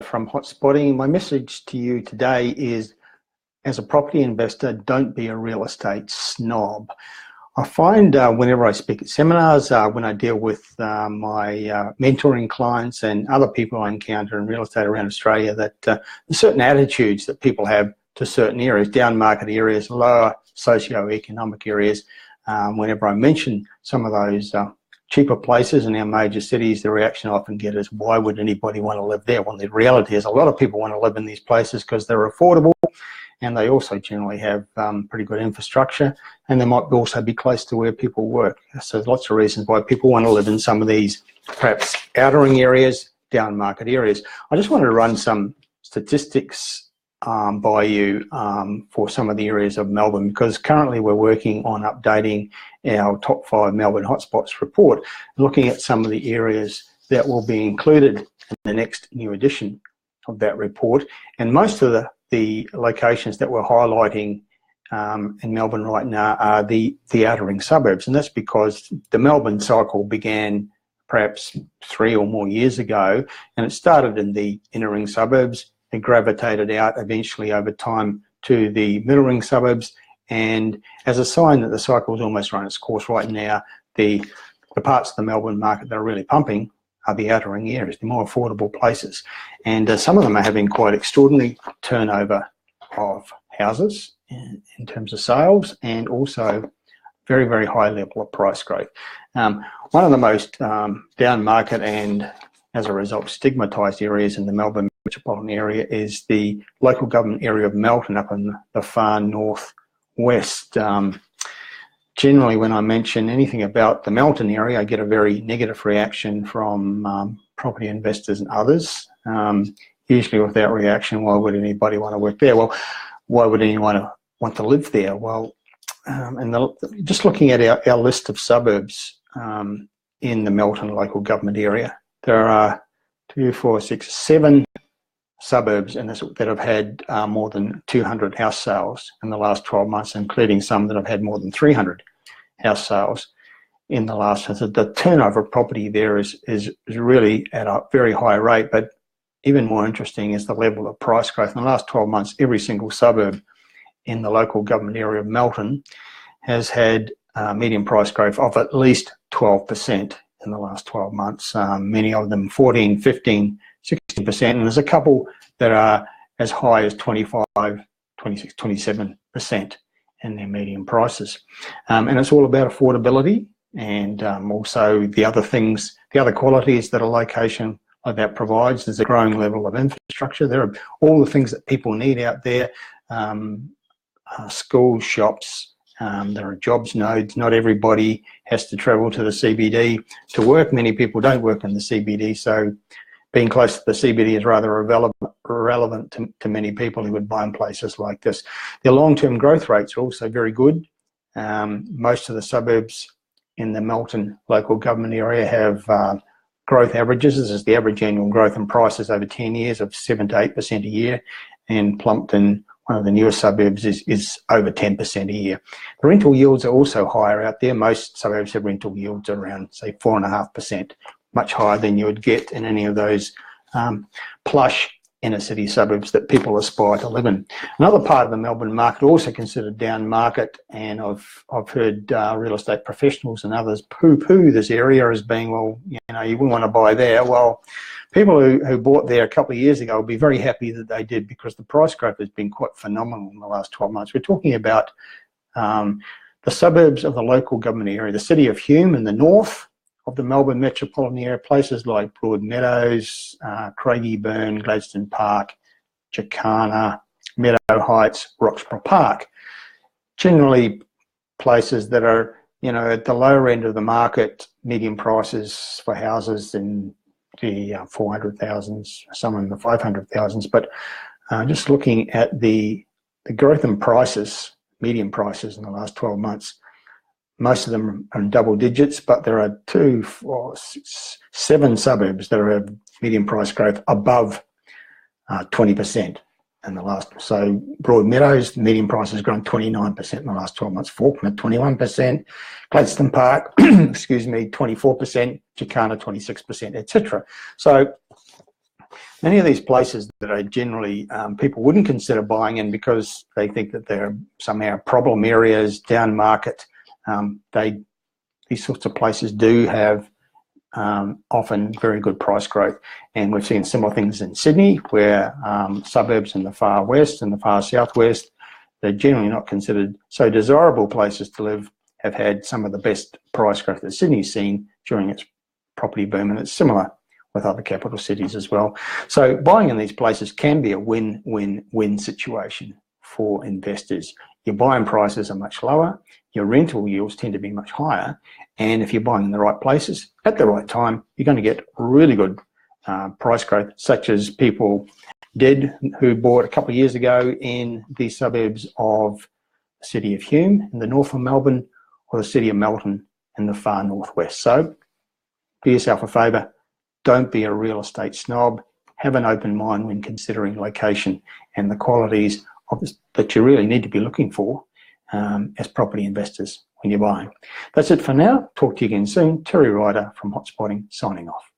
from Hotspotting. My message to you today is, as a property investor, don't be a real estate snob. I find whenever I speak at seminars, when I deal with my mentoring clients and other people I encounter in real estate around Australia, that there's certain attitudes that people have to certain areas, down market areas, lower socio-economic areas. Whenever I mention some of those cheaper places in our major cities, the reaction I often get is, why would anybody want to live there? Well, the reality is a lot of people want to live in these places because they're affordable, and they also generally have pretty good infrastructure, and they might also be close to where people work. So there's lots of reasons why people want to live in some of these perhaps outering areas, down market areas. I just wanted to run some statistics by you for some of the areas of Melbourne, because currently we're working on updating our top 5 Melbourne hotspots report, looking at some of the areas that will be included in the next new edition of that report. And most of the locations that we're highlighting in Melbourne right now are the outer-ring suburbs, and that's because the Melbourne cycle began perhaps 3 or more years ago, and it started in the inner-ring suburbs. It gravitated out eventually over time to the middle-ring suburbs, and as a sign that the cycle's almost run its course right now, the parts of the Melbourne market that are really pumping are the outer ring areas, the more affordable places. And some of them are having quite extraordinary turnover of houses in terms of sales, and also very high level of price growth. One of the most down market and as a result stigmatised areas in the Melbourne metropolitan area is the local government area of Melton up in the far northwest. Generally, when I mention anything about the Melton area, I get a very negative reaction from property investors and others. Usually with that reaction, why would anybody want to work there? Well, why would anyone want to live there? Well, just looking at our list of suburbs in the Melton local government area, there are 7 suburbs that have had more than 200 house sales in the last 12 months, including some that have had more than 300 house sales in the last. So the turnover of property there is really at a very high rate, but even more interesting is the level of price growth. In the last 12 months, every single suburb in the local government area of Melton has had median price growth of at least 12% in the last 12 months. Many of them 14, 15, 60%, and there's a couple that are as high as 25, 26, 27% in their median prices. And it's all about affordability and also the other qualities that a location like that provides. There's a growing level of infrastructure. There are all the things that people need out there, schools, shops, there are jobs nodes. Not everybody has to travel to the CBD to work. Many people don't work in the CBD, so being close to the CBD is rather relevant to many people who would buy in places like this. The long-term growth rates are also very good. Most of the suburbs in the Melton local government area have growth averages. This is the average annual growth in prices over 10 years of 7 to 8% a year, and Plumpton, one of the newer suburbs, is over 10% a year. The rental yields are also higher out there. Most suburbs have rental yields around, say, 4.5%, much higher than you would get in any of those plush inner city suburbs that people aspire to live in. Another part of the Melbourne market, also considered down market, and I've heard real estate professionals and others poo-poo this area as being, well, you wouldn't want to buy there. Well, people who bought there a couple of years ago will be very happy that they did, because the price growth has been quite phenomenal in the last 12 months. We're talking about the suburbs of the local government area, the city of Hume in the north of the Melbourne metropolitan area, places like Broadmeadows, Craigieburn, Gladstone Park, Jacana, Meadow Heights, Roxburgh Park. Generally places that are, at the lower end of the market, median prices for houses in the 400,000s, some in the 500,000s. But just looking at the growth in prices, median prices in the last 12 months, most of them are in double digits, but there are 2, 4, 6, 7 suburbs that are median price growth above 20% in the last. So Broadmeadows, median price has grown 29% in the last 12 months. Fawkner, 21%. Gladstone Park, 24%. Jacana, 26%, etc. So Many of these places that are generally people wouldn't consider buying in because they think that they're somehow problem areas, down market. These sorts of places do have often very good price growth, and we've seen similar things in Sydney, where suburbs in the far west and the far southwest, they're generally not considered so desirable places to live, have had some of the best price growth that Sydney's seen during its property boom, and it's similar with other capital cities as well. So buying in these places can be a win-win-win situation for investors. Your buying prices are much lower, your rental yields tend to be much higher, and if you're buying in the right places at the right time, you're going to get really good price growth, such as people did who bought a couple of years ago in the suburbs of the city of Hume in the north of Melbourne, or the city of Melton in the far northwest. So do yourself a favour, don't be a real estate snob, have an open mind when considering location and the qualities that you really need to be looking for as property investors when you're buying. That's it for now. Talk to you again soon. Terry Ryder from Hotspotting signing off.